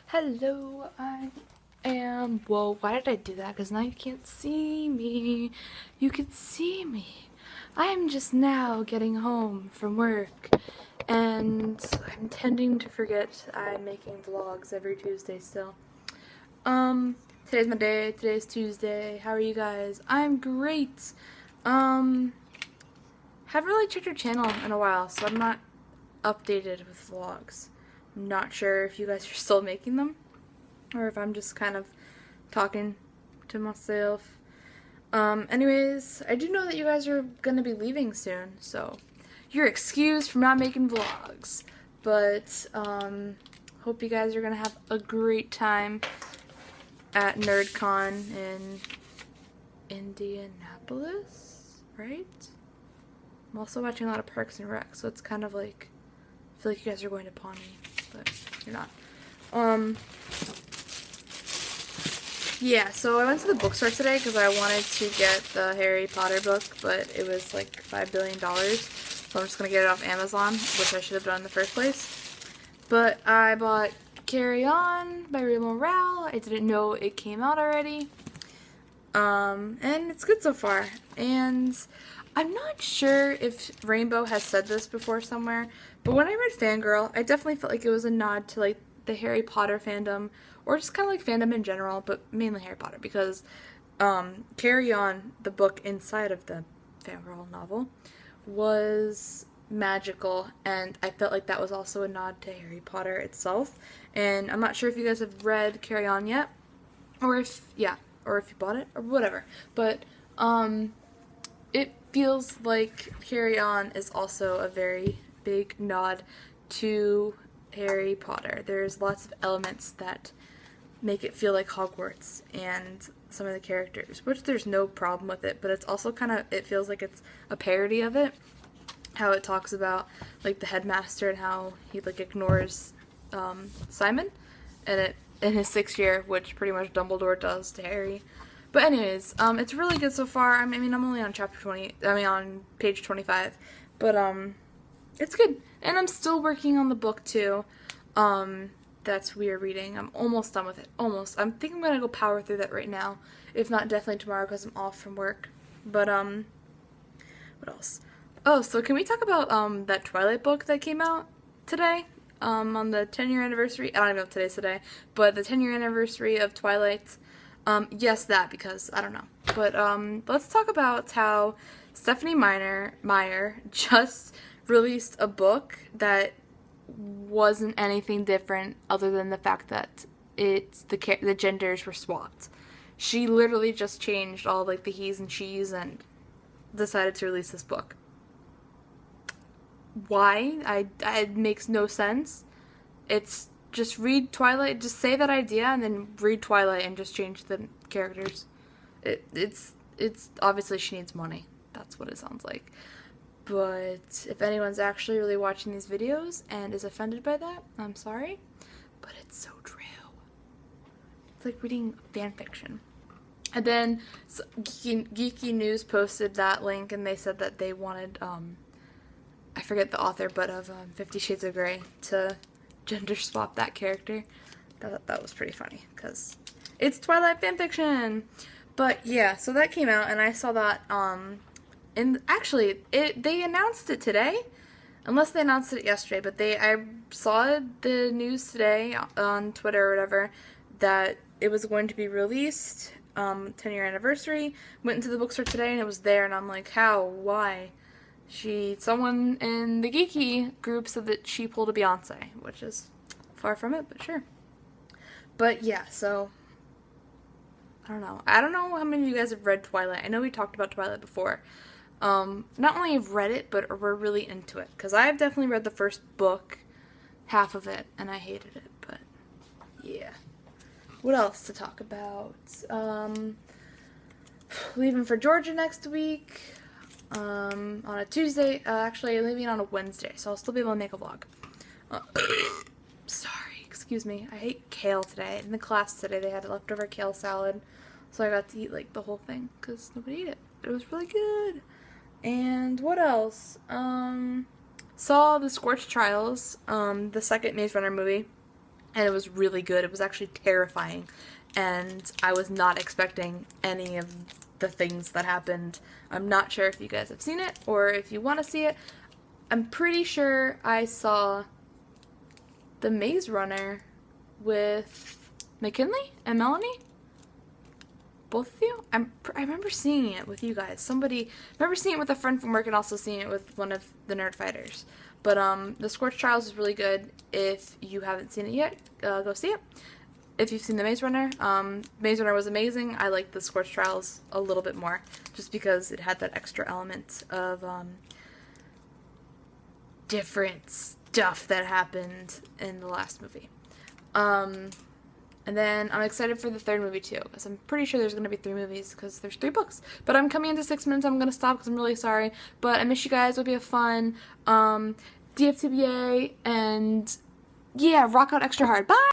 Hello, well, why did I do that? Because now you can't see me. You can see me. I am just now getting home from work, and I'm tending to forget I'm making vlogs every Tuesday still. Today's my day. Today's Tuesday. How are you guys? I'm great. Haven't really checked your channel in a while, so I'm not updated with vlogs. I'm not sure if you guys are still making them, or if I'm just kind of talking to myself. Anyways, I do know that you guys are gonna be leaving soon, so you're excused from not making vlogs. But, hope you guys are gonna have a great time at NerdCon in Indianapolis, right? I'm also watching a lot of Parks and Rec, so it's kind of like, I feel like you guys are going to Pawnee, but you're not. Yeah, so I went to the bookstore today because I wanted to get the Harry Potter book, but it was like $5 billion, so I'm just going to get it off Amazon, which I should have done in the first place. But I bought Carry On by Rainbow Rowell. I didn't know it came out already. And it's good so far. And I'm not sure if Rainbow has said this before somewhere, but when I read Fangirl, I definitely felt like it was a nod to like the Harry Potter fandom, or just kind of like fandom in general, but mainly Harry Potter, because Carry On, the book inside of the Fangirl novel, was magical, and I felt like that was also a nod to Harry Potter itself. And I'm not sure if you guys have read Carry On yet, or if you bought it, or whatever, but it feels like Carry On is also a very big nod to Harry Potter. There's lots of elements that make it feel like Hogwarts and some of the characters, which there's no problem with it, but it's also kind of, it feels like it's a parody of it. How it talks about like the headmaster and how he like ignores Simon and in his 6th year, which pretty much Dumbledore does to Harry. But anyways, it's really good so far. I mean, I'm only on on page 25, but it's good. And I'm still working on the book too. That's we are reading. I'm almost done with it. Almost. I'm thinking I'm gonna go power through that right now. If not, definitely tomorrow because I'm off from work. But what else? Oh, so can we talk about that Twilight book that came out today? On the 10-year anniversary. I don't even know if today's today, but the 10-year anniversary of Twilight. Yes, that, because I don't know. But let's talk about how Stephanie Meyer just released a book that wasn't anything different other than the fact that the genders were swapped. She literally just changed all like the he's and she's and decided to release this book. Why? It makes no sense. It's just read Twilight, just say that idea and then read Twilight and just change the characters. It's obviously she needs money. That's what it sounds like. But if anyone's actually really watching these videos and is offended by that, I'm sorry, but it's so true. It's like reading fan fiction. And then Geeky News posted that link, and they said that they wanted, I forget the author, but of 50 Shades of Grey to gender swap that character. That was pretty funny, because it's Twilight fanfiction. But yeah, so that came out, and I saw that, and actually, they announced it today, unless they announced it yesterday, but I saw the news today on Twitter or whatever, that it was going to be released, 10-year anniversary. Went into the bookstore today, and it was there, and I'm like, how? Why? Someone in the Geeky group said that she pulled a Beyonce, which is far from it, but sure. But yeah, so I don't know. I don't know how many of you guys have read Twilight. I know we talked about Twilight before. Not only have read it, but we're really into it. Because I've definitely read the first book, half of it, and I hated it, but yeah. What else to talk about? Leaving for Georgia next week, on a Tuesday, actually leaving on a Wednesday, so I'll still be able to make a vlog. Sorry, excuse me. I ate kale today. In the class today, they had leftover kale salad, so I got to eat, like, the whole thing, because nobody ate it. It was really good. And what else? Saw the Scorch Trials, the second Maze Runner movie, and it was really good. It was actually terrifying, and I was not expecting any of the things that happened. I'm not sure if you guys have seen it or if you want to see it. I'm pretty sure I saw The Maze Runner with McKinley and Melanie. Both of you? I remember seeing it with you guys. I remember seeing it with a friend from work and also seeing it with one of the Nerd Fighters. But The Scorched Trials is really good. If you haven't seen it yet, go see it. If you've seen The Maze Runner, Maze Runner was amazing. I liked The Scorched Trials a little bit more, just because it had that extra element of different stuff that happened in the last movie. And then I'm excited for the third movie too, because I'm pretty sure there's going to be 3 movies, because there's 3 books. But I'm coming into 6 minutes, I'm going to stop because I'm really sorry. But I miss you guys, hope you have fun. DFTBA, and yeah, rock out extra hard. Bye!